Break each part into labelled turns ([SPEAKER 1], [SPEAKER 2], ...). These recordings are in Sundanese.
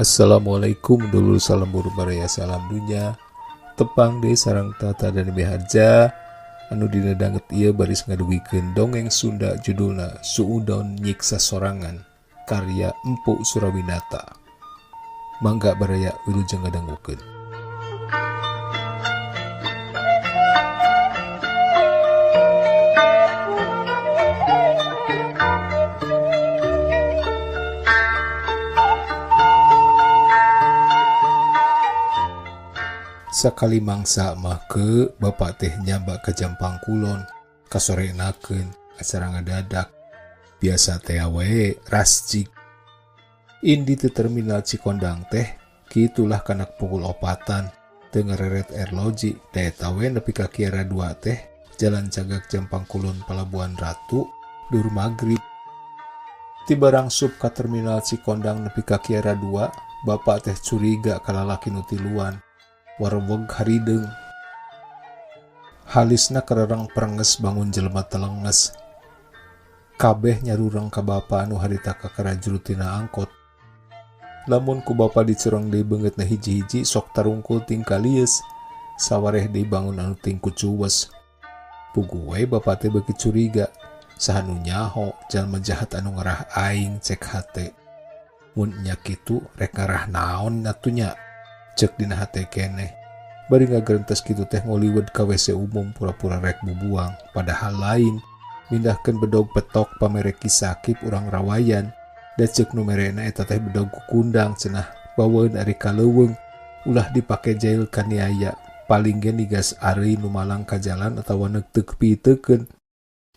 [SPEAKER 1] Assalamualaikum dulur salam burung baraya salam dunya tepang deh sarang tata dan beharja anu dina danget ieu baris ngadugikeun dongeng Sunda judulna Suudon Nyiksa Sorangan karya Empu Surawinata. Mangga baraya wilujeng ngadangukeun. Sakali mangsa mah ke bapak teh nyamba ka Jampang Kulon kasorenakeun acara ngadadak biasa teh we rasjik indi teu terminal Cikondang teh kitulah kanak pukul 4-an teu ngareret erloji da eta we nepi ka Kiara 2 teh jalan cagak Jampang Kulon Palabuhan Ratu dur magrib ti barang sup ka terminal Cikondang nepi ka Kiara 2 bapak teh curiga ka lalaki nu tiluan warweg harideung halisna kerereng perenges bangun jelema telenges kabeh nyarureng ka bapa anu harita ka karajurut tina angkot lamun ku bapa dicerong deui beungeutna hiji-hiji sok tarungkul tingkah lius sawareh deui bangun anu tingku cuwes puguh we bapa teh beuki curiga saha nu nyaho jalma jahat anu ngarah aing cek hate mun nya kitu rek ngarah naon atunya cek dina hate keneh bari ngagerentes kitu teh ngoliwed ka WC umum pura-pura rek bubuang padahal lain mindahkeun bedog petok pamere Kisakib urang rawayan da ceuk nu merena eta teh bedog kukundang cenah baweun ari kaleuweung ulah dipake jail kaniaya paling ge nigas ari nu malang ka jalan atawa neuk teu pitekeun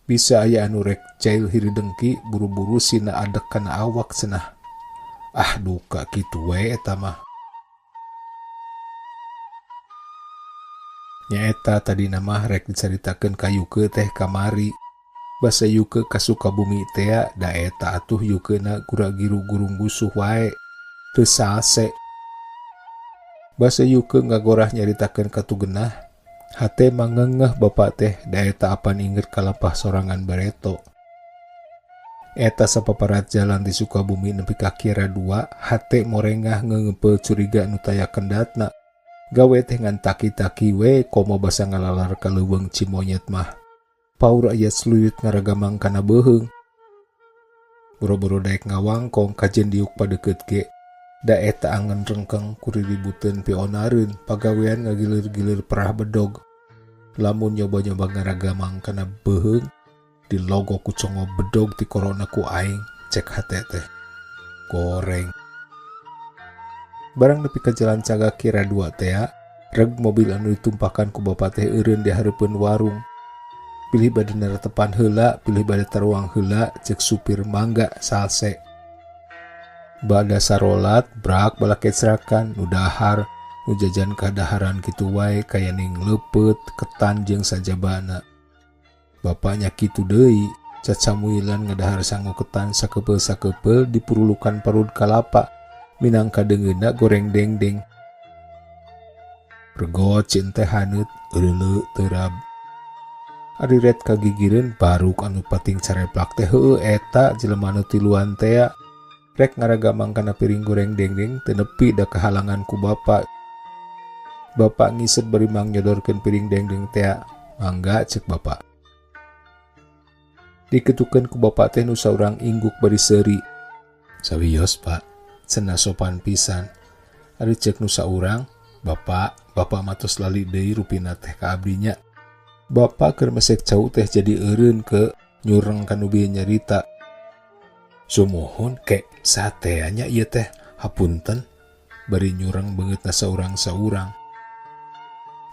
[SPEAKER 1] bisa aya anu rek jail hiridengki buru-buru sina adek kana awak cenah duka kitu we eta mah. Nyaeta tadi nama rek dicaritakeun ka Yuke teh kamari basa Yuke ka Sukabumi teh da eta atuh Yukeuna gura-giru gurung gusuh wae teu salse basa Yuke ngagorah nyaritakeun ka Tugenah hate mangengeh bapak teh da eta apan inget kalapah sorangan bareto eta sapaparat jalan di Sukabumi nepi ka Kiara 2 hate morengah ngeungeupeul curiga nu taya kendatna gawe teh ngan taki-taki we komo basa ngalalar ka leuweung Cimonyet mah paur aya sluyut ngaragamang kana beuheung boro-boro daek ngawangkong kajen diuk padeukeut ge da eta angen rengkeng kuriributeun pionareun pagawean ngagilir-gilir perah bedog lamun nyoba-nyoba ngaragamang kana beuheung dilogok ku congo bedog ti korona ku aing cek hate teh goreng barang nepi ka jalan cagak Kiara 2 teh reg mobil anu ditumpahkan ku bapa teh eureun di hareupeun warung pilih bade naratepan heula pilih bade taruang heula cek supir mangga salse bada sarolat brak bala kecrakan nu dahar nu jajan kadaharan kitu wae kaya ning leupet ketan jeung sajabana bapaknya kitu deui cacamuilan ngadahar sangu ketan sakepeul-sakepeul dipurulukan parut kalapa minangka deungeunna goreng dengdeng rego cin teh haneut eureuleu teurab ari ret kagigireun baruk anu pating careplak teh heueuh eta jelema anu tiluan teh rek ngaragamang kana piring goreng dengdeng teu nepi da kahalangan ku bapak ngisep bari mang nyodorkeun piring dengdeng teh mangga cek bapak diketukeun ku bapak teh nu saurang ingguk bari seuri sawios pak cenah sopan pisan ari cek nu saurang bapak matos lali deui rupina teh ka abdinya bapak keur mesek cau teh jadi eureun ke nyureng kanu bieu nyarita sumuhun ke sateanya ieu teh hapunten bari nyureng beungeutna saurang-saurang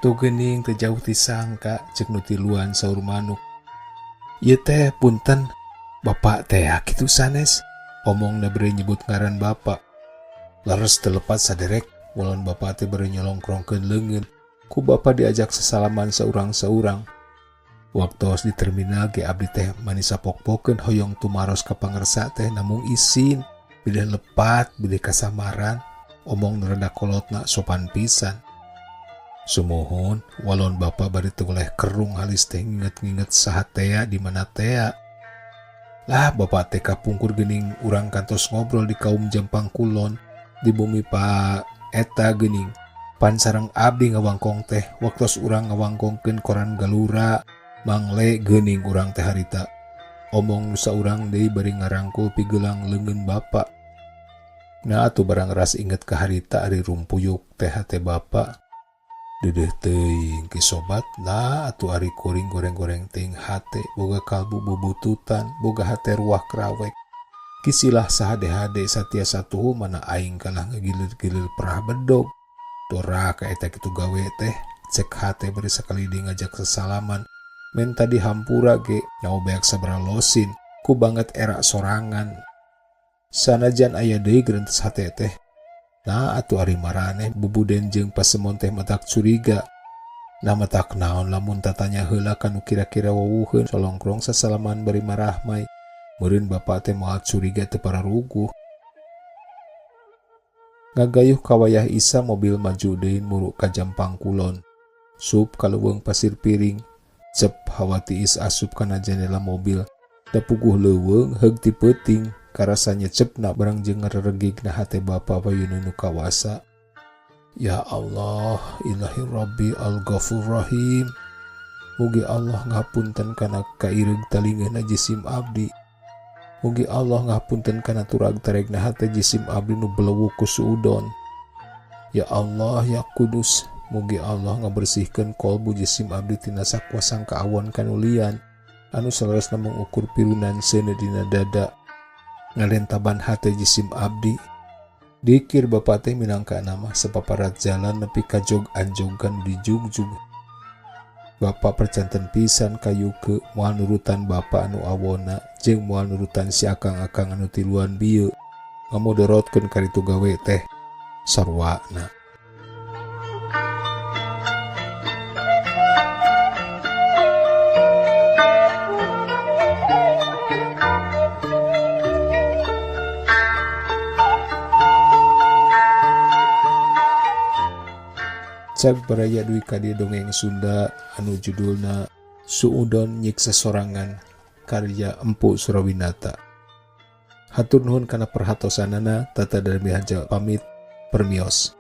[SPEAKER 1] tuh geuning teu jauh ti sangka cek nu tiluan saur manuk ieu teh punten bapak teh kitu sanes omongna bere nyebut ngaran bapak leres telepat saderek walon bapak teh bere nyolongkrongkeun leungeun ku bapak diajak sesalaman saurang-saurang waktos di terminal ge abdi teh manis sapok-pokkeun hoyong tumaros ka pangarsa teh namung isin bilih lepat bilih kasamaran omong rada kolotna sopan pisan sumuhun walon bapak bari teu oleh kerung halis teh nginget-nginget saha tea di mana tea lah bapak teh kapungkur geuning urang kantos ngobrol di kaum Jampang Kulon di bumi Pak eta geuning pan sareng abdi ngawangkong teh waktos urang ngawangkongkeun koran galura mangle geuning urang teh harita omong nusa urang deui bari ngarangkul pigelang leungeun bapa. Nah atuh barang ras inget ka harita ari rumpuyuk teh hate bapa dedeh teuing ke sobat lah atuh ari kuring goreng-goreng ting hate boga kalbu bubututan boga hate ruah krawek kisilah sahade-hade satia satuhu mana aing kalah ngegilir-gilir perah bedog dora ka eta kitu gawe teh cek hate beri sakali di ngajak sesalaman men tadi hampura ge nyawa beak sabara losin ku banget era sorangan sanajan aya deui gerentes hate teh. Nah atuh ari maraneh bubuden jeung pasemon teh matak curiga. Nah matak naon lamun tatanya heula kanu kira-kira wawuheun solongkrong sasalaman bari marahmai. Meureun bapa teh moal curiga teu pararuguh. Ngagayuh kawayah Isa mobil maju deui muru ka Jampang Kulon. Sup kaleuweung pasir piring. Cep hawa tiis asup kana jendela mobil. Da puguh leuweung heug ti peuting. Karasanya cepna barang jeung ngareregigna hate bapa payuna nu kawasa. Ya Allah, ilahi Rabbi al-Ghafur Rahim. Mugi Allah ngapunten kana kaireg talingeuna jisim abdi. Mugi Allah ngapunten kana turag taregna hate jisim abdi nu belewuk ku suudon. Ya Allah, ya Kudus, mugi Allah ngabersihkeun kolbu jisim abdi tina sakuasangka awan kanulian anu salerosna mengukur pirunan seuneu dina dada. Ngalentaban hate jisim abdi dikir bapa teh minangka nama sapaparat jalan nepi ka jog anjogkan di jugjug. Bapa percanten pisan kayuke moal nurutan bapa anu awona jeung moal nurutan si akang-akang anu tiluan bieu ngamodorotkeun karitu gawe teh sarwana. Cak baraya duwi kadieu dongeng Sunda anu judulna Suudon Nyiksa Sorangan karya Empu Surawinata. Hatur nuhun kana perhatosanana tata Darmi Haja pamit permios.